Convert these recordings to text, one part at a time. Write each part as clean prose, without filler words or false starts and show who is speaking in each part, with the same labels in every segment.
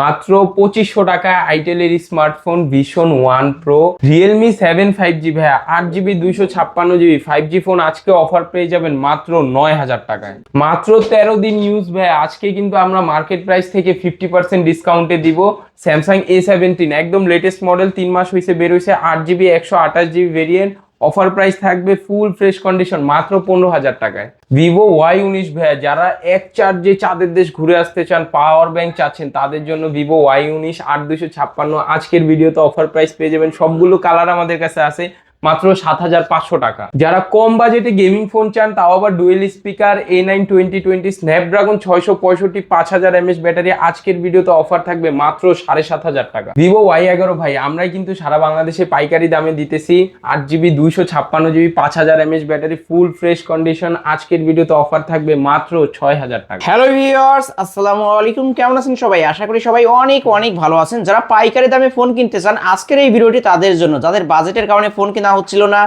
Speaker 1: মাত্র 2500 টাকায় আইটেলের smartphone vision 1 pro, Realme 7 5G ভাইয়া, 8GB 256GB 5G ফোন আজকে অফার পেয়ে যাবেন মাত্র 9000 টাকায়। মাত্র 13 দিন ইউজ ভাইয়া, আজকে কিন্তু আমরা মার্কেট প্রাইস থেকে 50% ডিসকাউন্টে দিব। স্যামসাং A17 একদম লেটেস্ট মডেল, 3 মাস হয়েছে বের হয়েছে, 8GB 128GB variant. Offer price থাকবে ফুল ফ্রেশ কন্ডিশন মাত্র 15000 টাকায়। ভিভো Y19 ভাইয়া, যারা এক চার্জে চাঁদের দেশ ঘুরে আসতে চান, পাওয়ার ব্যাংক চাচ্ছেন, তাদের জন্য ভিভো Y19 8256 আজকের ভিডিওতে অফার প্রাইস পেয়ে যাবেন। সবগুলো কালার আমাদের কাছে আছে মাত্র 7500 টাকা। যারা কম বাজেটে গেমিং ফোন চান, তাও আবার dual speaker A9 2020 Snapdragon 665 5000 mAh battery, আজকের ভিডিওতে অফার থাকবে মাত্র 7500 টাকা। ভিভো Y11 ভাই, আমরাই কিন্তু সারা বাংলাদেশে পাইকারি দামে দিতেছি। 8GB 256GB 5000 mAh battery, full fresh condition, আজকের ভিডিওতে অফার থাকবে মাত্র 6000 টাকা।
Speaker 2: হ্যালো ভিউয়ার্স, আসসালামু আলাইকুম। কেমন আছেন সবাই? আশা করি সবাই অনেক অনেক ভালো আছেন। যারা পাইকারি দামে ফোন কিনতে চান, আজকের এই ভিডিওটি তাদের জন্য। যাদের বাজেটের কারণে ফোন কেনা হচ্ছিল না,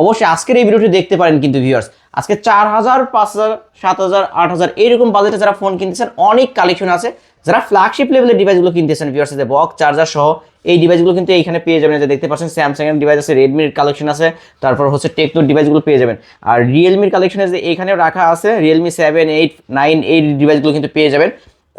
Speaker 2: অবশ্যই আজকের এই ভিডিওটি দেখতে পারেন। কিন্তু ভিউয়ার্স, আজকে 4000, 5000, 7000, 8000 এইরকম বাজেটে যারা ফোন কিনতেছেন, অনেক কালেকশন আছে। যারা ফ্ল্যাগশিপ লেভেলের ডিভাইসগুলো কিনতেছেন ভিউয়ার্স, বক্স চার্জার সহ এই ডিভাইসগুলো কিন্তু এইখানে পেয়ে যাবেন। যে দেখতে পাচ্ছেন স্যামসাং এর ডিভাইস আছে, রেডমির কালেকশন আছে, তারপর হচ্ছে টেকনোর ডিভাইসগুলো পেয়ে যাবেন। আর রিয়েলমির কালেকশন আছে, এইখানেও রাখা আছে। রিয়েলমি 7, 8, 9 এই ডিভাইসগুলো কিন্তু পেয়ে যাবেন।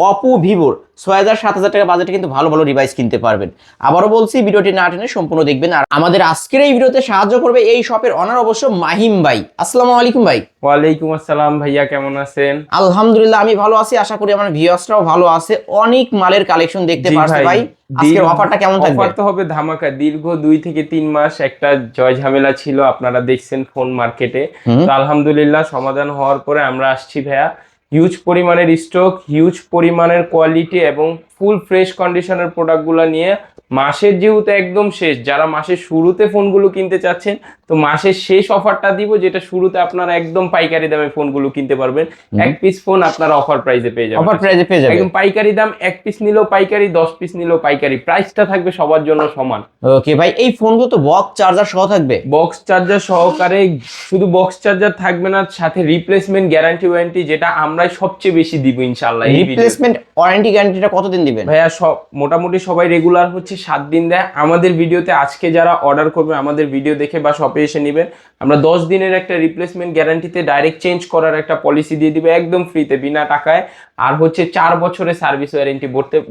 Speaker 2: অপো, ভিভোর 6000, 7000 টাকা বাজেটে কিন্তু ভালো ভালো ডিভাইস কিনতে পারবেন। আবারও বলছি, ভিডিওটি না টেনে সম্পূর্ণ দেখবেন। আর আমাদের আজকের এই ভিডিওতে সাহায্য করবে এই শপের অনার অবশ্য মাহিম ভাই। আসসালামু আলাইকুম ভাই।
Speaker 1: ওয়ালাইকুম আসসালাম ভাইয়া, কেমন আছেন?
Speaker 2: আলহামদুলিল্লাহ, আমি ভালো আছি। আশা করি আমার ভিউয়ার্সরাও ভালো আছে। অনেক মালের কালেকশন দেখতে পাচ্ছি ভাই। আজকের অফারটা কেমন থাকবে?
Speaker 1: অফার তো হবে ধামাকা। দীর্ঘ 2 থেকে 3 মাস একটা জয় ঝামেলা ছিল, আপনারা দেখছেন ফোন মার্কেটে। তো আলহামদুলিল্লাহ সমাধান হওয়ার পরে আমরা আসছি ভাইয়া। হিউজ পরিমাণের স্টক, হিউজ পরিমাণের কোয়ালিটি এবং ফুল ফ্রেশ কন্ডিশনের প্রোডাক্টগুলো নিয়ে। মাসের যেহেতু একদম শেষ, যারা মাসের শুরুতে ফোনগুলো কিনতে চাচ্ছেন, তো মাসের শেষ অফারটা দিব, যেটা শুরুতে আপনারা একদম পাইকারি দামে ফোনগুলো কিনতে পারবেন। এক পিস ফোন আপনারা অফার প্রাইসে পেয়ে যাবেন।
Speaker 2: অফার প্রাইসে পেয়ে যাবেন
Speaker 1: একদম পাইকারি দাম, এক পিস নিলেও পাইকারি, 10 পিস নিলেও পাইকারি, প্রাইসটা থাকবে সবার জন্য সমান।
Speaker 2: ওকে ভাই, এই ফোনগুলো তো বক্স চার্জার সহ থাকবে?
Speaker 1: বক্স চার্জার সহকারে। শুধু বক্স চার্জার থাকবে না, সাথে রিপ্লেসমেন্ট গ্যারান্টি ওয়ারেন্টি, যেটা আমরাই সবচেয়ে বেশি দিব ইনশাআল্লাহ। এই
Speaker 2: রিপ্লেসমেন্ট ওয়ারেন্টি গ্যারান্টিটা কতদিন দিবেন
Speaker 1: ভাইয়া? সব মোটামুটি সবাই রেগুলার হচ্ছে 7 দিন দেয়। আমাদের ভিডিওতে আজকে যারা অর্ডার করবে, আমাদের ভিডিও দেখে বা শপে এসে নেবেন, আমরা 10 দিনের একটা রিপ্লেসমেন্ট গ্যারান্টিতে ডাইরেক্ট চেঞ্জ করার একটা পলিসি দিয়ে দিবে একদম ফ্রিতে, বিনা টাকায়। আর হচ্ছে 4 বছরের সার্ভিস ওয়ারেন্টি,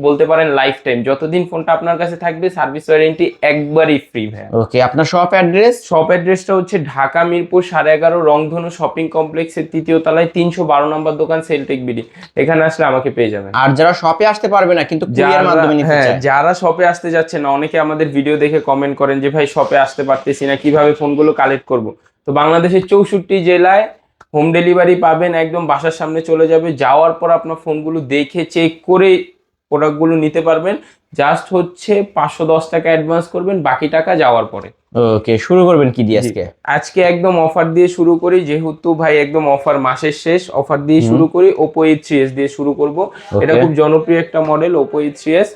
Speaker 1: বলতে পারেন লাইফ টাইম। যতদিন ফোনটা আপনার কাছে থাকবে সার্ভিস ওয়ারেন্টি একবারই ফ্রি ভাইয়া।
Speaker 2: ওকে, আপনার শপ অ্যাড্রেস?
Speaker 1: শপ অ্যাড্রেসটা হচ্ছে ঢাকা মিরপুর 11.5 রংধনু শপিং কমপ্লেক্সের 3য় তলায় 312 নম্বর দোকান, সেলটেক বিডি। এখানে আসলে আমাকে পেয়ে যাবেন।
Speaker 2: আর যারা শপে আসতে পারবে না কিন্তু কুরিয়ার মাধ্যমে নিতে চায়,
Speaker 1: যারা শপে আসতে যাচ্ছে না, অনেকে আমাদের ভিডিও দেখে কমেন্ট করেন যে ভাই শপে আসতে পারতেছি না, কিভাবে ফোনগুলো কালেক্ট করব। তো বাংলাদেশের 64 জেলায় হোম ডেলিভারি পাবেন, একদম বাসার সামনে চলে যাবে। যাওয়ার পর আপনার ফোনগুলো দেখে চেক করে প্রোডাক্টগুলো নিতে পারবেন। জাস্ট হচ্ছে 510 টাকা অ্যাডভান্স করবেন, বাকি টাকা যাওয়ার পরে।
Speaker 2: ওকে, শুরু করবেন কি দিয়ে আজকে?
Speaker 1: আজকে একদম অফার দিয়ে শুরু করি, যেহেতু ভাই একদম অফার, মাসের শেষ, অফার দিয়ে শুরু করি। Oppo A3s দিয়ে শুরু করব। এটা খুব জনপ্রিয় একটা model, Oppo A3s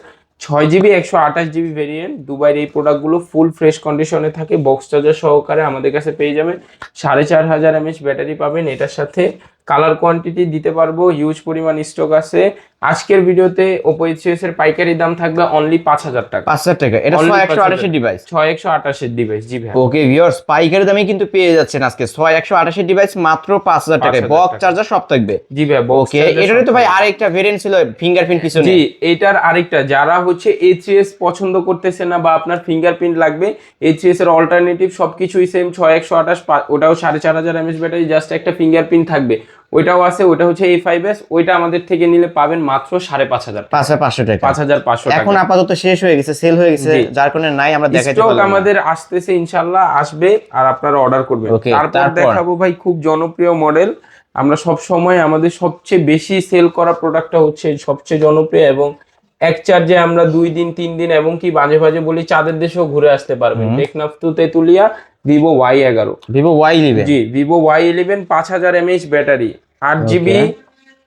Speaker 1: 6GB 128GB variant. দুবাইয়ের এই প্রোডাক্টগুলো ফুল ফ্রেশ কন্ডিশনে থাকে, বক্স চার্জার সহকারে আমাদের কাছে পেয়ে যাবেন। 4500 mAh ব্যাটারি পাবেন। এটার সাথে কালার কোয়ান্টিটি দিতে পারবো, হিউজ পরিমাণ স্টক আছে। আজকের ভিডিওতে Oppo A3s এর পাইকারি দাম থাকবে অনলি 5000 টাকা।
Speaker 2: 5000 টাকা। এটা 6128 এর ডিভাইস?
Speaker 1: 6128 এর ডিভাইস, জি ভাই।
Speaker 2: ওকে ভিউয়ার্স, পাইকারি দামে কিন্তু পেয়ে যাচ্ছেন আজকে 6128 এর ডিভাইস মাত্র 5000 টাকায়। বক্স চার্জার সব থাকবে?
Speaker 1: জি ভাই।
Speaker 2: ওকে, এটারে তো ভাই আরেকটা ভেরিয়েন্ট ছিল ফিঙ্গারপ্রিন্ট পিছনে।
Speaker 1: জি, এটার আরেকটা, যারা হচ্ছে A3s পছন্দ করতেছে না বা আপনার ফিঙ্গারপ্রিন্ট লাগবে, A3s এর অল্টারনেটিভ সবকিছুই সেম। 6128, ওটাও 4500 mAh ব্যাটারি, জাস্ট একটা ফিঙ্গারপ্রিন্ট থাকবে। ওইটাও আছে, ওটা হচ্ছে A5s। ওইটা আমাদের থেকে নিলে পাবেন মাত্র 5500 টাকা।
Speaker 2: 5500 টাকা।
Speaker 1: 5500 টাকা।
Speaker 2: এখন আপাতত শেষ হয়ে গেছে, সেল হয়ে গেছে, যার কারণে নাই, আমরা দেখাইতে পারলাম না।
Speaker 1: স্টক আমাদের আসতেছে, ইনশাআল্লাহ আসবে, আর আপনারা অর্ডার করবেন। তারপর দেখাবো ভাই খুব জনপ্রিয় মডেল। আমরা সব সময় আমাদের সবচেয়ে বেশি সেল করা প্রোডাক্টটা হচ্ছে সবচেয়ে জনপ্রিয়, এবং এক চার্জে আমরা 2 দিন 3 দিন এবং কি মাঝে মাঝে বলি চাঁদের দেশেও ঘুরে আসতে পারবেন। Teknaf to Tetulia, Vivo Y11।
Speaker 2: Vivo Y11?
Speaker 1: জি, Vivo Y11 5000 mAh battery, 8GB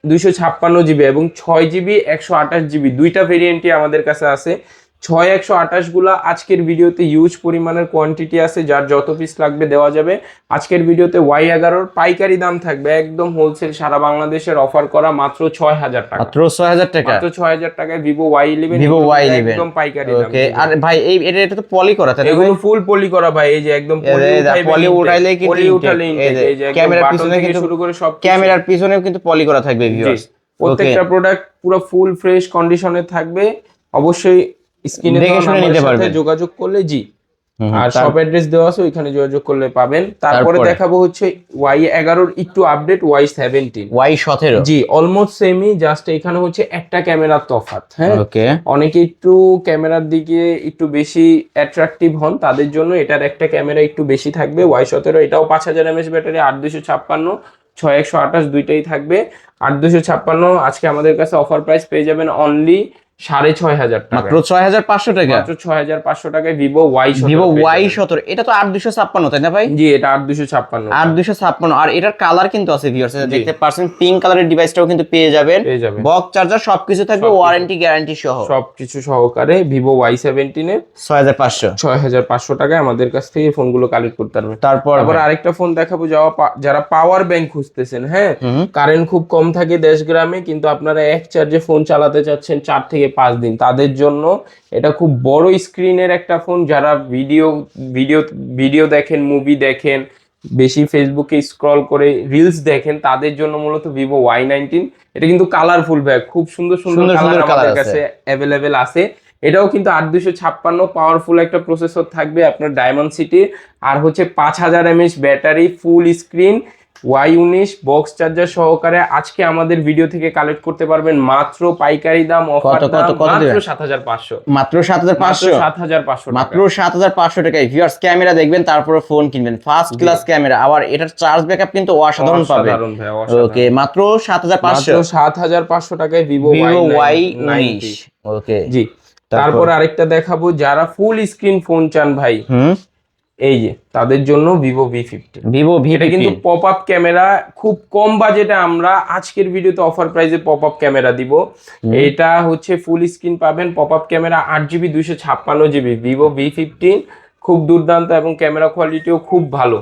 Speaker 1: 256GB এবং 6GB 128GB, দুইটা ভেরিয়েন্টই আমাদের কাছে আছে। 6128 গুলা আজকের ভিডিওতে ইউজ পরিমাণের কোয়ান্টিটি আছে, যার যত পিস লাগবে দেওয়া যাবে। আজকের ভিডিওতে Y11 পাইকারি দাম থাকবে একদম হোলসেল সারা বাংলাদেশের অফার করা মাত্র 6000 টাকা,
Speaker 2: মাত্র 6000 টাকা,
Speaker 1: মাত্র 6000 টাকায় ভিভো Y11,
Speaker 2: ভিভো Y11
Speaker 1: একদম পাইকারি দাম।
Speaker 2: ওকে, আর ভাই এই এটা তো পলি করা, তাই না?
Speaker 1: এগুলো ফুল পলি করা ভাই, এই যে একদম
Speaker 2: পলি উঠাইলে কিন্তু
Speaker 1: পলি উঠালে
Speaker 2: এই যে ক্যামেরার পিছনে কিন্তু
Speaker 1: শুরু করে সব
Speaker 2: ক্যামেরার পিছনেও কিন্তু পলি করা থাকবে ভিউয়ার্স।
Speaker 1: প্রত্যেকটা প্রোডাক্ট পুরো ফুল ফ্রেশ কন্ডিশনে থাকবে। অবশ্যই স্ক্রিনে
Speaker 2: দেখে শুনে নিতে পারবেন,
Speaker 1: যোগাযোগ করলে জি, আর সব অ্যাড্রেস দেওয়া আছে, ওইখানে যোগাযোগ করলে পাবেন। তারপরে দেখাবো হচ্ছে Y11 এর একটু আপডেট Y17,
Speaker 2: Y17
Speaker 1: জি অলমোস্ট সেমই, জাস্ট এখানে হচ্ছে একটা ক্যামেরার তফাৎ। হ্যাঁ,
Speaker 2: ওকে,
Speaker 1: অনেকে একটু ক্যামেরার দিকে একটু বেশি অ্যাট্রাকটিভ হন, তাদের জন্য এটার একটা ক্যামেরা একটু বেশি থাকবে। Y17 এটাও 5000 mAh ব্যাটারি, 8256 6128 দুইটাই থাকবে। 8256 আজকে আমাদের কাছে অফার প্রাইস পেয়ে যাবেন অনলি 6500 টাকা,
Speaker 2: মাত্র 6500 টাকা,
Speaker 1: মাত্র 6500 টাকায় ভিভো
Speaker 2: ভিভো Y17। এটা তো 8256 তাই না ভাই?
Speaker 1: জি, এটা 8256,
Speaker 2: 8256। আর এটার কালার কিন্তু আছে ভিউয়ার্স, দেখতে পাচ্ছেন পিঙ্ক কালারের ডিভাইসটাও কিন্তু পেয়ে যাবেন, বক্স চার্জার সবকিছু থাকবে, ওয়ারেন্টি গ্যারান্টি সহ
Speaker 1: সবকিছু সহকারে ভিভো Y17 এর
Speaker 2: 6500
Speaker 1: টাকায় আমাদের কাছ থেকে ফোনগুলো কালেক্ট করতে পারবেন।
Speaker 2: তারপর
Speaker 1: আরেকটা ফোন দেখাবো, যারা পাওয়ার ব্যাংক খুঁজতেছেন, হ্যাঁ কারেন্ট খুব কম থাকে দেশ গ্রামে, কিন্তু আপনারা এক চার্জে ফোন চালাতে চাচ্ছেন 4 থেকে 5 দিন, তাদের জন্য এটা খুব বড় স্ক্রিনের একটা ফোন। যারা ভিডিও দেখেন, মুভি দেখেন, বেশি ফেসবুকে স্ক্রল করে রিলস দেখেন, তাদের জন্য মূলত ভিভো Y19। এটা কিন্তু কালারফুল ব্যাগ, খুব সুন্দর সুন্দর কালার আমাদের কাছে অ্যাভেলেবেল আছে। এটাও কিন্তু 8256 পাওয়ারফুল একটা প্রসেসর থাকবে আপনার ডায়মন্ড সিটি, আর হচ্ছে 5000 mAh battery, full screen, Y19 box charger সহকারে আজকে আমাদের ভিডিও থেকে কালেক্ট করতে পারবেন মাত্র পাইকারি দাম, অফার দাম মাত্র 7500,
Speaker 2: মাত্র 7500,
Speaker 1: 7500,
Speaker 2: মাত্র 7500 টাকায় ভিউয়ার্স ক্যামেরা দেখবেন, তারপরে ফোন কিনবেন, ফার্স্ট ক্লাস ক্যামেরা, আবার এটার চার্জ ব্যাকআপ কিন্তু অসাধারণ পাবেন। ওকে, মাত্র
Speaker 1: 7500 টাকায় ভিভো Y19।
Speaker 2: ওকে
Speaker 1: জি, তারপর আরেকটা দেখাবো, যারা ফুল স্ক্রিন ফোন চান ভাই, এই যে তাদের জন্য ভিভো V50। এটা কিন্তু পপ আপ ক্যামেরা, খুব কম বাজেটে আমরা আজকের ভিডিওতে অফার প্রাইসে পপ আপ ক্যামেরা দিব। এটা হচ্ছে ফুল স্ক্রিন পাবেন, pop up camera, 8GB 256GB Vivo V50, খুব দুর্দান্ত এবং ক্যামেরা কোয়ালিটিও খুব ভালো।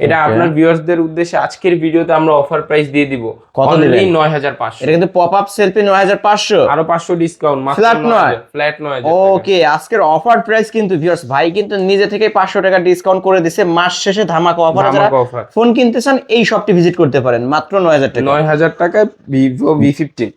Speaker 1: এটা আপনার ভিউয়ার্সদের উদ্দেশ্যে আজকের ভিডিওতে আমরা অফার প্রাইস দিয়ে দিব অনলি 9500।
Speaker 2: এটা কিন্তু পপ আপ সেলফি 9500,
Speaker 1: আরো 500 ডিসকাউন্ট, মাত্র ফ্ল্যাট 9000।
Speaker 2: ওকে, আজকের অফার প্রাইস কিন্তু ভিউয়ার্স ভাই কিন্তু নিজে থেকে 500 টাকা ডিসকাউন্ট করে দিছে, মাস শেষে ধামাকা অফার। যারা ফোন কিনতে চান এই শপটি ভিজিট করতে পারেন, মাত্র 9000 টাকা,
Speaker 1: 9000 টাকায় ভিভো V50।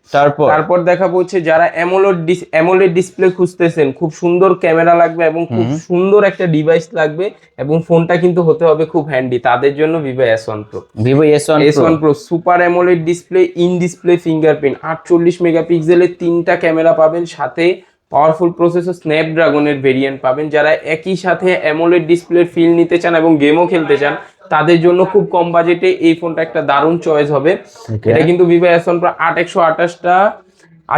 Speaker 1: তারপর দেখাবো হচ্ছে যারা অ্যামোলেড ডিসপ্লে খুঁজতেছেন, খুব সুন্দর ক্যামেরা লাগবে এবং খুব সুন্দর একটা ডিভাইস লাগবে, এবং ফোনটা কিন্তু হতে হবে খুব হ্যান্ডি, তাদের জন্য Vivo S1 Pro।
Speaker 2: Vivo S1
Speaker 1: Pro super AMOLED display, in display fingerprint, 48 মেগাপিক্সেলের 3টা ক্যামেরা পাবেন, সাথে পাওয়ারফুল প্রসেসর স্ন্যাপড্রাগনের ভেরিয়েন্ট পাবেন। যারা একই সাথে অ্যামোলেড ডিসপ্লের ফিল নিতে চান এবং গেমও খেলতে চান, তাদের জন্য খুব কম বাজেটে এই ফোনটা একটা দারুণ চয়েস হবে। এটা কিন্তু ভিভো S1 Pro 8128টা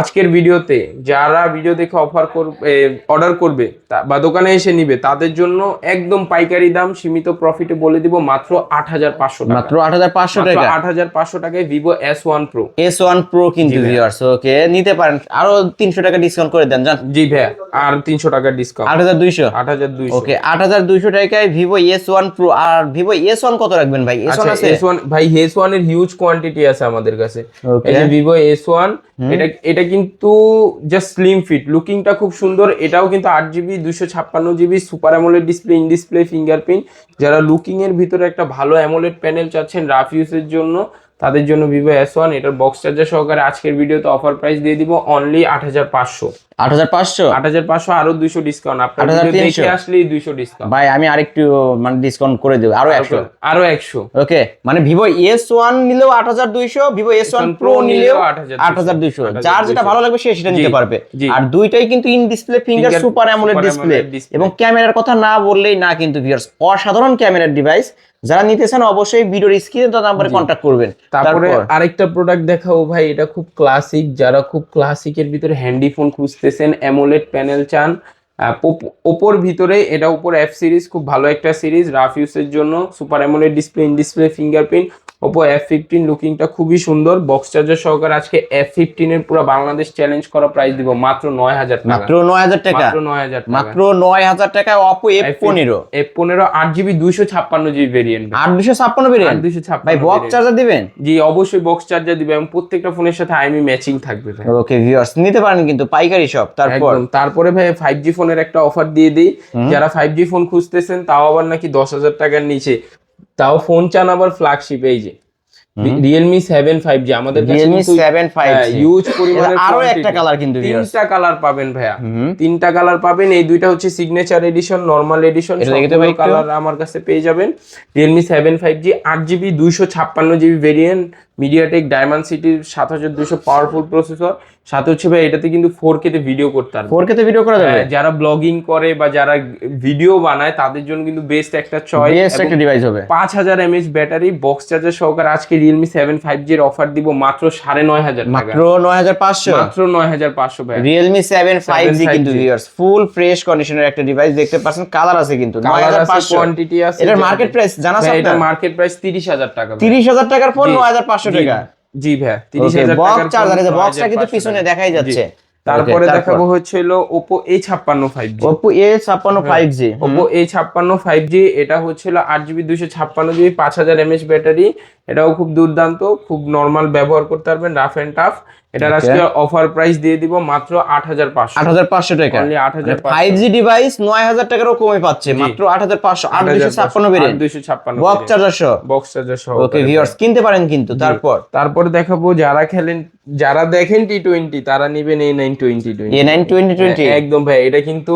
Speaker 1: আজকের ভিডিওতে যারা ভিডিও দেখে অর্ডার করবে বা দোকানে এসে নিবে, তাদের জন্য একদম পাইকারি দাম, সীমিত প্রফিটে বলে দিব মাত্র 8500 টাকা,
Speaker 2: মাত্র 8500 টাকা,
Speaker 1: 8500 টাকায় ভিভো S1 Pro
Speaker 2: কিন্তু ভিউয়ার্স ওকে নিতে পারেন, আরো 300 টাকা ডিসকাউন্ট করে দেন জান।
Speaker 1: জি ভাই, আর 300 টাকা ডিসকাউন্ট,
Speaker 2: 8200। ওকে, 8200 টাকায় ভিভো S1 Pro। আর ভিভো S1 কত রাখবেন ভাই? S1 আছে
Speaker 1: ভাই, S1 এর হিউজ কোয়ান্টিটি আছে আমাদের কাছে। এই যে ভিভো S1, এটা কিন্তু জাস্ট স্লিম ফিট, লুকিংটা খুব সুন্দর। এটাও কিন্তু 8GB 256GB super AMOLED display, in display fingerprint. যারা লুকিং এর ভিতরে একটা ভালো অ্যামোলেড প্যানেল চাচ্ছেন রাফ ইউজের জন্য, তাদের জন্য ভিভো S1। এটার বক্স চার্জার সহকারে আজকের ভিডিওতে অফার প্রাইস দিয়ে দিব অনলি 8500। 8500 আরো 200 ডিসকাউন্ট, আপনারা দেখে আসলেই 200 ডিসকাউন্ট
Speaker 2: ভাই। আমি আরেকটু মানে ডিসকাউন্ট করে দেব, আরো 100। ওকে, মানে ভিভো S1 নিলেও 8200, ভিভো S1 Pro নিলেও 8200, যার যেটা ভালো লাগবে সে সেটা নিতে পারবে। আর দুইটাই কিন্তু in display finger super AMOLED display, এবং ক্যামেরার কথা না বললেই না কিন্তু ভিউয়ার্স, অসাধারণ ক্যামেরার ডিভাইস। যারা নিতে চান অবশ্যই ভিডিওর স্ক্রিনে তো নাম্বারে কন্টাক্ট করবেন।
Speaker 1: তারপরে আরেকটা প্রোডাক্ট দেখাবো ভাই, এটা খুব ক্লাসিক, যারা খুব ক্লাসিকের ভিতরে হ্যান্ডি ফোন খুঁজতেছেন, অ্যামোলেড প্যানেল চান, ওপোর ভিতরে, এটা ওপোর F সিরিজ, খুব ভালো একটা সিরিজ রাফ ইউজের জন্য, super AMOLED display, in display fingerprint, Oppo F15 লুকিংটা খুবই সুন্দর, বক্স চার্জার সহকারে আজকে F15 এর পুরো বাংলাদেশ চ্যালেঞ্জ করা প্রাইস দিব মাত্র 9000 টাকা।
Speaker 2: মাত্র 9000 টাকা,
Speaker 1: মাত্র 9000 টাকা,
Speaker 2: মাত্র 9000 টাকা Oppo F15
Speaker 1: F15 8GB 256GB variant,
Speaker 2: 8256 variant.
Speaker 1: 8256
Speaker 2: ভাই বক্স চার্জার দিবেন?
Speaker 1: জি অবশ্যই বক্স চার্জার দিবে এবং প্রত্যেকটা ফোনের সাথে আইএমই ম্যাচিং থাকবে ভাই।
Speaker 2: ওকে ভিউয়ার্স, নিতে পারেন কিন্তু পাইকারি শপ।
Speaker 1: তারপরে ভাই 5G ফোনের একটা অফার দিয়ে দিই, যারা 5G ফোন খুঁজতেছেন তাও আবার নাকি 10,000 টাকার নিচে, তাও ফোন চান আবার ফ্ল্যাগশিপ, এই যে Realme 7 5G আমাদের কাছে
Speaker 2: Realme
Speaker 1: কিন্তু
Speaker 2: 7 5G
Speaker 1: হিউজ পরিমাণের
Speaker 2: আরো একটা কালার কিন্তু ভিউয়ার্স,
Speaker 1: তিনটা কালার পাবেন ভাইয়া, তিনটা কালার পাবেন। এই দুইটা হচ্ছে সিগনেচার এডিশন, নরমাল এডিশন, সবগুলো কালার আমার কাছে পেয়ে যাবেন। Realme 7 5G 8GB 256GB variant, MediaTek ডায়মন্ডসিটি 7200 powerful processor, সাথে হচ্ছে ভাই এটাতে কিন্তু 4K তে ভিডিও করতে পারবে।
Speaker 2: 4K তে ভিডিও করা যাবে,
Speaker 1: যারা ব্লগিং করে বা যারা ভিডিও বানায় তাদের জন্য কিন্তু বেস্ট একটা চয়েস,
Speaker 2: বেস্ট একটা ডিভাইস হবে।
Speaker 1: 5000 mAh ব্যাটারি, বক্স চার্জার সহকারে আজকে Realme 7 5G এর অফার দিব মাত্র 9500 টাকা,
Speaker 2: মাত্র 9500,
Speaker 1: মাত্র 9500 ভাই।
Speaker 2: Realme 7 5G কিন্তু ভিউয়ার্স ফুল ফ্রেশ কন্ডিশনের একটা ডিভাইস, দেখতে পাচ্ছেন কালার আছে কিন্তু 9500,
Speaker 1: কোয়ান্টিটি আছে।
Speaker 2: এটার মার্কেট প্রাইস জানা আছে আপনার?
Speaker 1: এটা মার্কেট প্রাইস 30000 টাকা,
Speaker 2: 30000 টাকার ফোন 9500 টাকা।
Speaker 1: জি ভাই 30000 টাকার
Speaker 2: বক্স চার্জার, এই বক্সটা কিন্তু পিছনে দেখাই যাচ্ছে।
Speaker 1: তারপরে দেখাবো হচ্ছিল Oppo A56 5G,
Speaker 2: Oppo A56 5G,
Speaker 1: Oppo A56 5G, এটা হচ্ছিল 8GB 256GB 5000 mAh ব্যাটারি, এটাও খুব দুর্দান্ত, খুব নরমাল ব্যবহার করতে পারবেন, রাফ এন্ড টাফ। এটার আজকে অফার প্রাইস দিয়ে দিব মাত্র 8500,
Speaker 2: 8500 টাকা,
Speaker 1: অনলি 8500।
Speaker 2: 5G ডিভাইস 9000 টাকারও কমে পাচ্ছে, মাত্র 8500, 8256 ভেরিয়েন্ট,
Speaker 1: 8256
Speaker 2: বক্স চার্জার সহ,
Speaker 1: বক্স চার্জার সহ।
Speaker 2: ওকে ভিউয়ার্স কিনতে পারেন কিন্তু।
Speaker 1: তারপরে দেখাবো যারা দেখেন T20 তারা নেবেন A9 2020,
Speaker 2: A9 2020
Speaker 1: একদম ভাই, এটা কিন্তু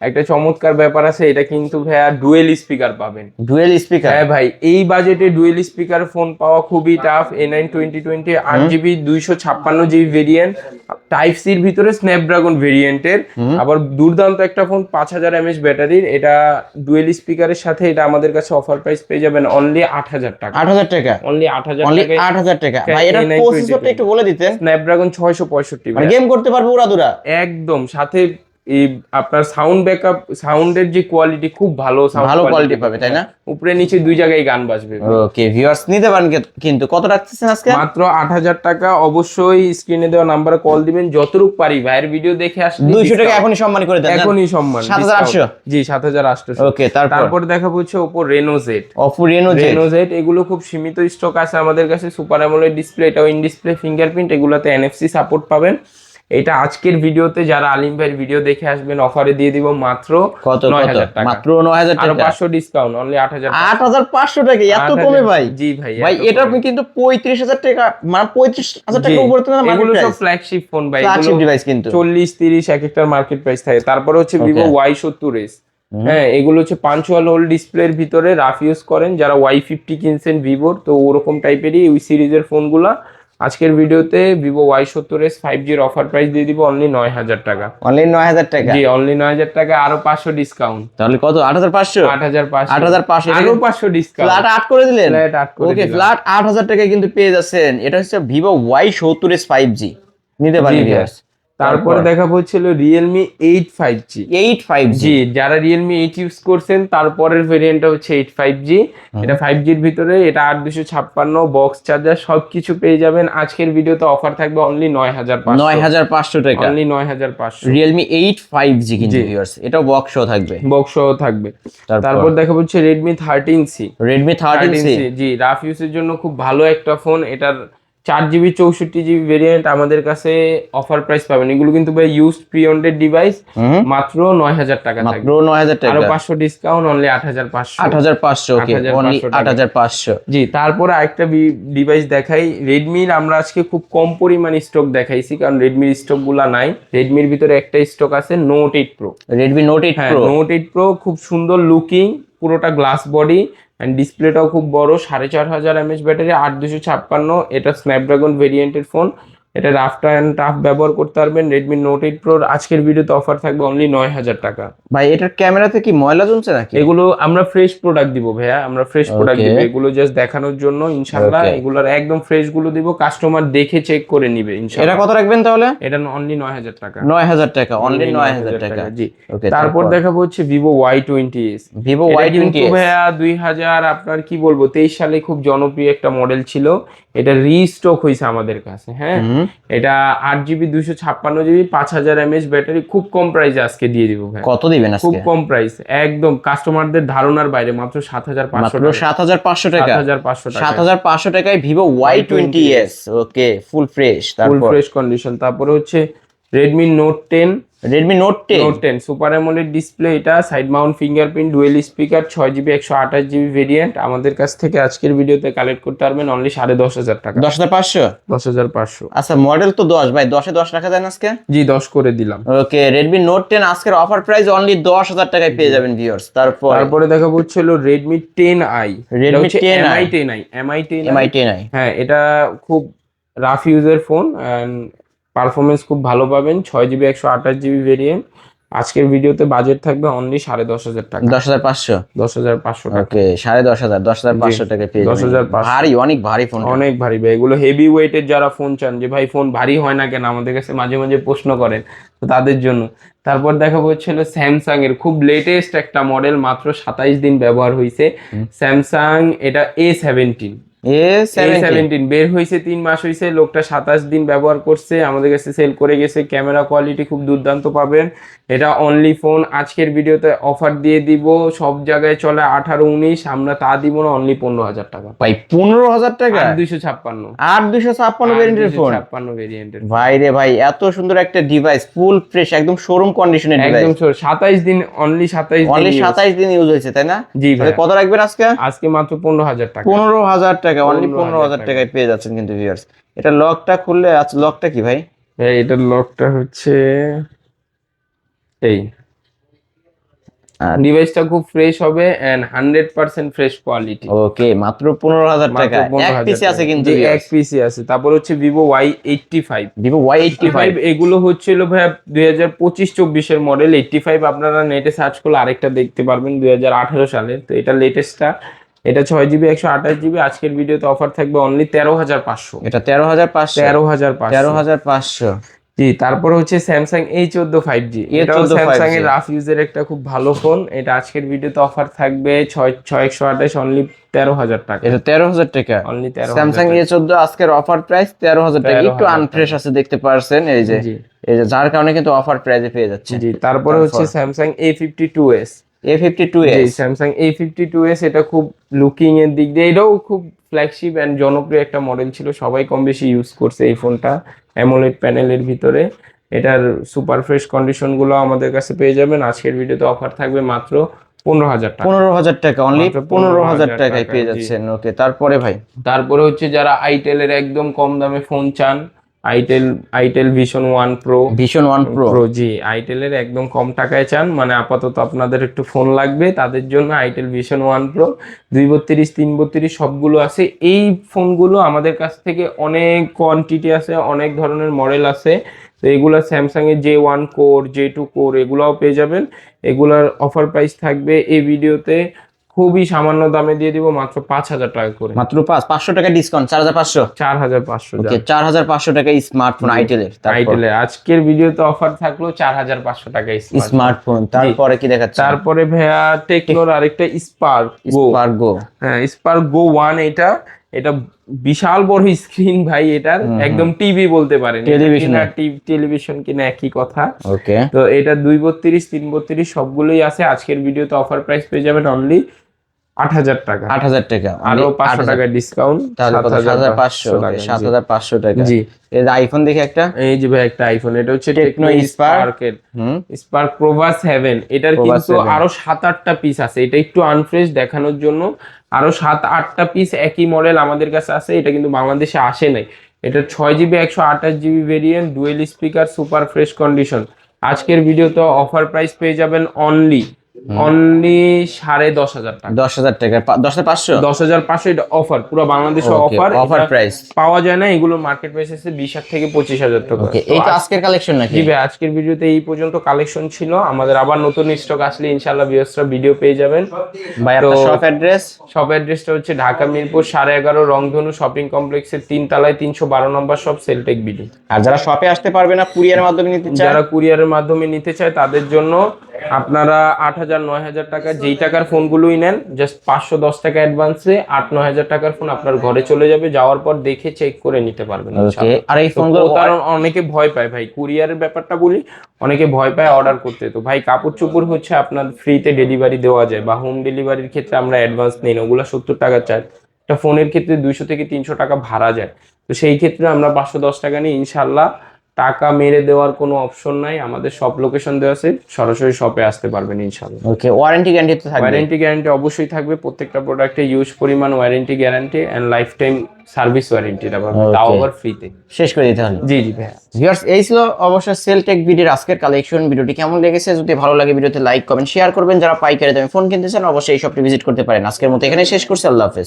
Speaker 1: একটা চমৎকার ব্যাপার আছে, এটা কিন্তু ভাইয়া ডুয়েল স্পিকার পাবেন,
Speaker 2: ডুয়েল স্পিকার।
Speaker 1: হ্যাঁ ভাই, এই বাজেটে ডুয়েল স্পিকার ফোন পাওয়া খুবই tough. A9 2020 8GB 256GB variant, type সির ভিতরে স্ন্যাপড্রাগন ভেরিয়েন্টের, আবার দুর্দান্ত একটা ফোন, 5000 mAh ব্যাটারির, এটা ডুয়েল স্পিকারের সাথে। এটা আমাদের কাছে অফার প্রাইস পেয়ে যাবেন অনলি 8000 টাকা,
Speaker 2: 8000 টাকা,
Speaker 1: অনলি 8000
Speaker 2: অনলি
Speaker 1: টাকা,
Speaker 2: 8000 টাকা। ভাই এটার প্রসেসরটা একটু বলে দিতেন।
Speaker 1: স্ন্যাপড্রাগন 665,
Speaker 2: মানে গেম করতে পারবে উড়াদুরা
Speaker 1: একদম, সাথে এই আপনার সাউন্ড ব্যাকআপ, সাউন্ডের যে কোয়ালিটি খুব ভালো,
Speaker 2: ভালো কোয়ালিটি পাবে তাই না?
Speaker 1: উপরে নিচে দুই জায়গায় গান বাজবে।
Speaker 2: ওকে ভিউয়ার্স নিতে পারেন কিন্তু। কত রাখতেছেন আজকে?
Speaker 1: মাত্র 8000 টাকা। অবশ্যই স্ক্রিনে দেওয়া নম্বরে কল দিবেন, যতটুকু পারি ভাইয়ের ভিডিও দেখে আসলে
Speaker 2: 200 টাকা এখনই সম্মান করে দেন,
Speaker 1: এখনই সম্মান
Speaker 2: 7800।
Speaker 1: জি 7800।
Speaker 2: ওকে
Speaker 1: তারপর দেখাবো হচ্ছে Oppo Reno Z,
Speaker 2: Oppo Reno
Speaker 1: Z, এগুলো খুব সীমিত স্টক আছে আমাদের কাছে। সুপার অ্যামোলেড ডিসপ্লে, এটাও ইন ডিসপ্লে ফিঙ্গারপ্রিন্ট, এগুলোতে NFC সাপোর্ট পাবেন। এটা আজকের ভিডিওতে যারা আলিম ভাইয়ের ভিডিও দেখে আসবেন অফারে দিয়ে দিব মাত্র 9000 টাকা,
Speaker 2: মাত্র 9000 টাকা,
Speaker 1: আর 500 ডিসকাউন্ট, অনলি 8000,
Speaker 2: 8500 টাকা। এত কমে ভাই?
Speaker 1: জি ভাই,
Speaker 2: ভাই এটা কিন্তু 35000 টাকা, মানে 35000 টাকা উপরে তো না মার্কেট
Speaker 1: এগুলো
Speaker 2: প্রাইস।
Speaker 1: সব ফ্ল্যাগশিপ ফোন ভাই,
Speaker 2: ফ্ল্যাগশিপ ডিভাইস কিন্তু
Speaker 1: 40 30 এক একটার মার্কেট প্রাইস থাকে। তারপরে হচ্ছে Vivo Y70s, হ্যাঁ এগুলো হচ্ছে পাঞ্চুয়াল হোল ডিসপ্লের ভিতরে, রাফ ইউজ করেন যারা Y50 কিনছেন ভিভোর, তো ওরকম টাইপেরই ওই সিরিজের ফোনগুলা। আজকের ভিডিওতে Vivo Y70s 5G এর অফার প্রাইস দিয়ে দিব অনলি 9000 টাকা,
Speaker 2: অনলি 9000 টাকা।
Speaker 1: জি অনলি 9000 টাকা, আরো 500 ডিসকাউন্ট,
Speaker 2: তাহলে কত? 8500,
Speaker 1: 8500 আরো 500 ডিসকাউন্ট,
Speaker 2: ফ্ল্যাট 8 করে দিলেন।
Speaker 1: ফ্ল্যাট 8 করে
Speaker 2: ওকে
Speaker 1: দিলাম।
Speaker 2: ফ্ল্যাট 8000 টাকায় কিন্তু পেয়ে যাচ্ছেন। এটা হচ্ছে Vivo Y70s 5G, নিতে পারেন ভিউয়ার্স।
Speaker 1: তারপরে দেখাবো হচ্ছিল Realme 8 5G,
Speaker 2: 8 5G,
Speaker 1: জি যারা Realme 8 ইউজ করছেন তারপরের ভেরিয়েন্টটা হচ্ছে 8 5G, এটা 5G এর ভিতরে, এটা 8256 বক্স চার্জার সবকিছু পেয়ে যাবেন। আজকের ভিডিওতে অফার থাকবে অনলি
Speaker 2: 9500 টাকা,
Speaker 1: অনলি 9500।
Speaker 2: Realme 8 5G কিন্তু ভিউয়ার্স, এটাও বক্স সহ থাকবে,
Speaker 1: বক্স সহ থাকবে। তারপর দেখাবো হচ্ছে Redmi 13C,
Speaker 2: Redmi 13C,
Speaker 1: জি রাফ ইউজের জন্য খুব ভালো একটা ফোন। এটার 4GB 64GB ভেরিয়েন্ট আমাদের কাছে অফার প্রাইস পাবেন। এগুলো কিন্তু ভাই ইউজড প্রি অনডেড ডিভাইস, মাত্র 9000 টাকা থাকবে,
Speaker 2: মাত্র 9000 টাকা,
Speaker 1: আরো 500 ডিসকাউন্ট, অনলি 8500,
Speaker 2: 8500। Okay only 8500।
Speaker 1: জি তারপরে আরেকটা ডিভাইস দেখাই। রেডমির আমরা আজকে খুব কম পরিমাণ স্টক দেখাইছি, কারণ রেডমির স্টক গুলা নাই। রেডমির ভিতরে একটা স্টক আছে Note 8 Pro,
Speaker 2: Redmi Note 8 Pro,
Speaker 1: Note 8 Pro খুব সুন্দর লুকিং, পুরোটা গ্লাস বডি এন্ড ডিসপ্লেটাও খুব বড়, 4500 mAh ব্যাটারি, 8256, এটা স্ন্যাপড্রাগন ভেরিয়েন্টের ফোন, এটা রাফ অ্যান্ড টাফ ব্যবহার করতে পারবেন। রেডমি নোট 8 প্রোর আজকের ভিডিওতে অফার থাকবে অনলি 9000 টাকা।
Speaker 2: ভাই এটার ক্যামেরাতে কি ময়লা জমছে নাকি?
Speaker 1: এগুলো আমরা ফ্রেশ প্রোডাক্ট দিব ভাইয়া, আমরা ফ্রেশ প্রোডাক্ট
Speaker 2: Okay.
Speaker 1: দিব, এগুলো জাস্ট দেখানোর জন্য ইনশাআল্লাহ।
Speaker 2: Okay.
Speaker 1: এগুলোর একদম ফ্রেশ গুলো দিব, কাস্টমার দেখে চেক করে নিবে
Speaker 2: এটা
Speaker 1: ইনশাআল্লাহ।
Speaker 2: কত রাখবেন তাহলে?
Speaker 1: এটা অনলি 9000 টাকা।
Speaker 2: 9000 টাকা, অনলি 9000 টাকা।
Speaker 1: জি।
Speaker 2: ওকে,
Speaker 1: তারপর দেখাবো হচ্ছে ভিভো Y20s।
Speaker 2: ভিভো
Speaker 1: এটা কিন্তু
Speaker 2: Y20s।
Speaker 1: ভাইয়া 2000 আপনার কি বলবো 23 সালে খুব জনপ্রিয় একটা মডেল ছিল। এটা রিস্টক হয়েছে আমাদের কাছে, হ্যাঁ। এটা 8GB 256GB 5000 mAh ব্যাটারি, খুব কম প্রাইসে আজকে দিয়ে দিব ভাই।
Speaker 2: কত দিবেন
Speaker 1: খুব
Speaker 2: আজকে?
Speaker 1: কম প্রাইস, একদম কাস্টমারদের ধারণার বাইরে, মাত্র 7500
Speaker 2: মাত্র
Speaker 1: টাকা।
Speaker 2: 7500 টাকা।
Speaker 1: 7500 টাকা।
Speaker 2: 7500 টাকায় ভিভো Y20s। ওকে, ফুল ফ্রেশ।
Speaker 1: ফুল
Speaker 2: তারপর
Speaker 1: ফ্রেশ কন্ডিশন। তারপরে হচ্ছে Redmi note 10।
Speaker 2: Redmi note 10।
Speaker 1: Note 10 super AMOLED display, এটা side mount fingerprint, dual speaker, 6GB 128GB variant. আমাদের কাছ থেকে আজকের ভিডিওতে কালেক্ট করতে পারবেন অনলি 10500 টাকা।
Speaker 2: 10500।
Speaker 1: 10500।
Speaker 2: আচ্ছা, মডেল তো 10 ভাই, 10 এ 10 রাখা যায় না আজকে?
Speaker 1: জি 10 করে দিলাম।
Speaker 2: ওকে, রেডমি নোট 10 আজকের অফার প্রাইস অনলি 10000 টাকায় পেয়ে যাবেন ভিউয়ার্স।
Speaker 1: তারপরে দেখাবো হচ্ছে Redmi 10i।
Speaker 2: Redmi 10i।
Speaker 1: MI 10i।
Speaker 2: MI 10i।
Speaker 1: হ্যাঁ, এটা খুব রাফ ইউজের ফোন এন্ড পারফরমেন্স খুব ভালো পাবেন। 6GB 128GB variant. আজকের ভিডিওতে বাজেট থাকবে অনলি 10500 টাকা।
Speaker 2: 10500।
Speaker 1: 10500 টাকা।
Speaker 2: ওকে, 10500, 10500 টাকায় পেয়ে যাবেন।
Speaker 1: 10500।
Speaker 2: ভারী, অনেক ভারী ফোন।
Speaker 1: অনেক ভারী ভাই, এগুলো হেভি ওয়েটের যারা ফোন চান যে ভাই ফোন ভারী হয় না কেন, আমাদের কাছে মাঝে মাঝে প্রশ্ন করেন, তো তাদের জন্য। তারপর দেখাবো হচ্ছে স্যামসাং এর খুব লেটেস্ট একটা মডেল, মাত্র 27 দিন ব্যবহার হয়েছে। স্যামসাং এটা A17। A17 বের হয়েছে 3 মাস হয়েছে, লোকটা 27 দিন ব্যবহার করছে, আমাদের কাছে সেল করে গেছে। ক্যামেরা কোয়ালিটি খুব দুর্দান্ত পাবেন। এটা অনলি ফোন আজকের ভিডিওতে অফার দিয়ে দিব, সব জায়গায় চলে 18-19, আমরা তা দিব না, অনলি 15000 টাকা।
Speaker 2: ভাই 15000 টাকা?
Speaker 1: 8256।
Speaker 2: 8256 ভেরিয়েন্টের ফোন।
Speaker 1: 256 ভেরিয়েন্টের।
Speaker 2: ভাই রে ভাই, এত সুন্দর একটা ডিভাইস, ফুল ফ্রেশ, একদম শোরুম কন্ডিশনের ডিভাইস।
Speaker 1: একদম 27 দিন, অনলি 27 দিন।
Speaker 2: অনলি 27 দিন ইউজ হয়েছে, তাই না?
Speaker 1: জি ভাই।
Speaker 2: কত রাখবেন আজকে?
Speaker 1: আজকে মাত্র 15000 টাকা।
Speaker 2: 15000 টাকা, অনলি 15000
Speaker 1: টাকা।
Speaker 2: টাকায় পেয়ে যাচ্ছেন কিন্তু ভিউয়ার্স। এটা লকটা খুললে, আচ্ছা লকটা কি ভাই?
Speaker 1: ভাই এটার লকটা হচ্ছে এই, ডিভাইসটা খুব ফ্রেশ হবে এন্ড 100% ফ্রেশ কোয়ালিটি।
Speaker 2: ওকে, মাত্র 15000 টাকা। এক পিসি আছে কিন্তু,
Speaker 1: এক পিসি আছে। তারপর হচ্ছে ভিভো Y85।
Speaker 2: Vivo Y85।
Speaker 1: এগুলো হচ্ছিল ভাই 2025-24 এর মডেল। 85 আপনারা নেটে সার্চ করলে আরেকটা দেখতে পারবেন 2018 সালে, তো এটা লেটেস্টটা। এটা 6GB 128GB। আজকের ভিডিওতে অফার থাকবে অনলি 13500।
Speaker 2: এটা 13500।
Speaker 1: 13500। জি। তারপর হচ্ছে স্যামসাং A14 5G। এটাও স্যামসাং এর রাফ ইউজের একটা খুব ভালো ফোন। এটা আজকের ভিডিওতে অফার থাকবে 6128, অনলি 13000 টাকা।
Speaker 2: এটা 13000 টাকা,
Speaker 1: অনলি 13000।
Speaker 2: স্যামসাং A14 আজকের অফার প্রাইস 13000 টাকা। একটু আনফ্রেশ আছে দেখতে পারছেন, এই যে যার কারণে কিন্তু অফার প্রাইসে পেয়ে যাচ্ছে।
Speaker 1: জি। তারপরে হচ্ছে স্যামসাং A52s।
Speaker 2: A52s।
Speaker 1: জি, স্যামসাং A52s। এটা খুব লুকিং এর দিক দিয়ে এটাও খুব ফ্ল্যাগশিপ এন্ড জনপ্রিয় একটা মডেল ছিল, সবাই কম বেশি ইউজ করছে এই ফোনটা। অ্যামোলেড প্যানেলের ভিতরে, এটার সুপার ফ্রেশ কন্ডিশন গুলো আমাদের কাছে পেয়ে যাবেন। আজকের ভিডিওতে অফার থাকবে মাত্র 15000 টাকা।
Speaker 2: 15000 টাকা, অনলি 15000 টাকায় পেয়ে যাচ্ছেন। ওকে, তারপরে ভাই?
Speaker 1: তারপরে হচ্ছে যারা আইটেল এর একদম কম দামে ফোন চান, itel vision 1 pro.
Speaker 2: Vision 1 pro.
Speaker 1: জি, আইটেল এর একদম কম টাকায় চান, মানে আপাতত আপনাদের একটু ফোন লাগবে, তাদের জন্য আইটেল ভিশন 1 প্রো 232, 332 সবগুলো আছে। এই ফোনগুলো আমাদের কাছ থেকে অনেক কোয়ান্টিটি আছে, অনেক ধরনের মডেল আছে। তো এগুলা স্যামসাং এর J1 কোর, J2 কোর এগুলাও পেয়ে যাবেন। এগুলার অফার প্রাইস থাকবে এই ভিডিওতে খুবই সামান্য দামে দিয়ে দিব, মাত্র 5000 টাকা করে।
Speaker 2: মাত্র 500 টাকা ডিসকাউন্ট, 4500।
Speaker 1: 4500।
Speaker 2: ওকে, 4500 টাকা স্মার্টফোন আইটেলের।
Speaker 1: আইটেলের আজকের ভিডিওতে অফার থাকলো 4500 টাকা
Speaker 2: স্মার্টফোন। তারপরে কি দেখাচ্ছে?
Speaker 1: তারপরে ভাইয়া টেকনোর আরেকটা স্পার্ক
Speaker 2: গো।
Speaker 1: হ্যাঁ, স্পার্ক গো 1। এটা বিশাল বড় স্ক্রিন ভাই, এটার একদম টিভি বলতে পারেন, টেলিভিশন কিনা একই কথা।
Speaker 2: ওকে,
Speaker 1: তো এটা 232, 332 সবগুলোই আছে। আজকের ভিডিওতে অফার প্রাইস পেয়ে যাবেন অনলি 8000 টাকা।
Speaker 2: 8000 টাকা,
Speaker 1: আরো 500 টাকা ডিসকাউন্ট,
Speaker 2: তাহলে 7500 টাকা।
Speaker 1: জি।
Speaker 2: এই আইফোন দেখে একটা,
Speaker 1: এই যে ভাই একটা আইফোন, এটা হচ্ছে টেকনো
Speaker 2: স্পার্ক
Speaker 1: এর স্পার্ক প্রোভা 7। এটার কিন্তু আরো 7-8টা পিস আছে, এটা একটু আনফ্রেশ দেখানোর জন্য আরো 7-8টা পিস একই মডেল আমাদের কাছে আছে। এটা কিন্তু বাংলাদেশে আসে নাই। এটা 6GB 128GB variant, dual speaker, super fresh condition. আজকের ভিডিওতে অফার প্রাইস পেয়ে যাবেন অনলি অনলি 10,500 টাকা।
Speaker 2: 10,000 টাকা, 10,500।
Speaker 1: 10,500 এটা অফার, পুরো বাংলাদেশে
Speaker 2: Okay,
Speaker 1: অফার।
Speaker 2: offer price।
Speaker 1: পাওয়া যায় না, এগুলো মার্কেট প্রাইস আছে 20,000 থেকে 25,000 টাকা।
Speaker 2: ওকে, এই তো আজকের কালেকশন নাকি?
Speaker 1: জি ভাই, আজকের ভিডিওতে এই পর্যন্ত কালেকশন ছিল। আমাদের আবার নতুন স্টক আসলে ইনশাআল্লাহ ভিউয়ার্সরা ভিডিও পেয়ে যাবেন।
Speaker 2: ভাই আপনার শপ অ্যাড্রেস?
Speaker 1: শপ অ্যাড্রেসটা হচ্ছে ঢাকা মিরপুর 11.5 রংধনু শপিং কমপ্লেক্সের 3 তলায় 312 নম্বর শপ, সেলটেক বিডি।
Speaker 2: আর যারা শপে আসতে পারবে না, কুরিয়ারের মাধ্যমে নিতে চায়?
Speaker 1: যারা কুরিয়ারের মাধ্যমে নিতে চায় তাদের জন্য আপনারা 8,000 9,000 টাকা যেই টাকার ফোনগুলোই নেন, জাস্ট 510 টাকা অ্যাডভান্সে 8-9,000 টাকার ফোন আপনার ঘরে চলে যাবে। যাওয়ার পর দেখে চেক করে নিতে পারবেন
Speaker 2: ওকে,
Speaker 1: ইনশাআল্লাহ।
Speaker 2: আর এই
Speaker 1: তো
Speaker 2: ফোনগুলো
Speaker 1: কারণ অনেকে ভয় পায় ভাই, কুরিয়ারের ব্যাপারটা বলি, অনেকে ভয় পায় অর্ডার করতে। তো ভাই কাপড় চোপড় হচ্ছে আপনার ফ্রিতে ডেলিভারি দেওয়া যায়, বা হোম ডেলিভারির ক্ষেত্রে আমরা অ্যাডভান্স নেই না, ওগুলো 70 টাকা চার্জ। একটা ফোনের ক্ষেত্রে 200 থেকে 300 টাকা ভাড়া যায়। তো সেই ক্ষেত্রে আমরা 510 টাকা নিই ইনশাআল্লাহ। টাকা মেরে দেওয়ার কোনো অপশন নাই, আমাদের সব লোকেশন দেওয়া আছে, সরাসরি শপে আসতে পারবেন ইনশাআল্লাহ।
Speaker 2: ওকে, ওয়ারেন্টি গ্যারান্টি তো থাকবে?
Speaker 1: ওয়ারেন্টি গ্যারান্টি অবশ্যই থাকবে, প্রত্যেকটা প্রোডাক্টে ইউজ পরিমাণ warranty guarantee and life time service ওয়ারেন্টিটা পাবেন, তাও আবার ফ্রিতে।
Speaker 2: শেষ করে দিতে হবে।
Speaker 1: জি জি ভাই।
Speaker 2: ভিউয়ার্স, এই ছিল অবশ্যই সেলটেক বিডির আজকের কালেকশন। ভিডিওটি কেমন লেগেছে? যদি ভালো লাগে ভিডিওতে লাইক কমেন্ট শেয়ার করবেন। যারা পাইকারি দামে ফোন কিনতে চান অবশ্যই এই শপটি ভিজিট করতে পারেন। আজকের মতো এখানে শেষ করছি, আল্লাহ হাফেজ।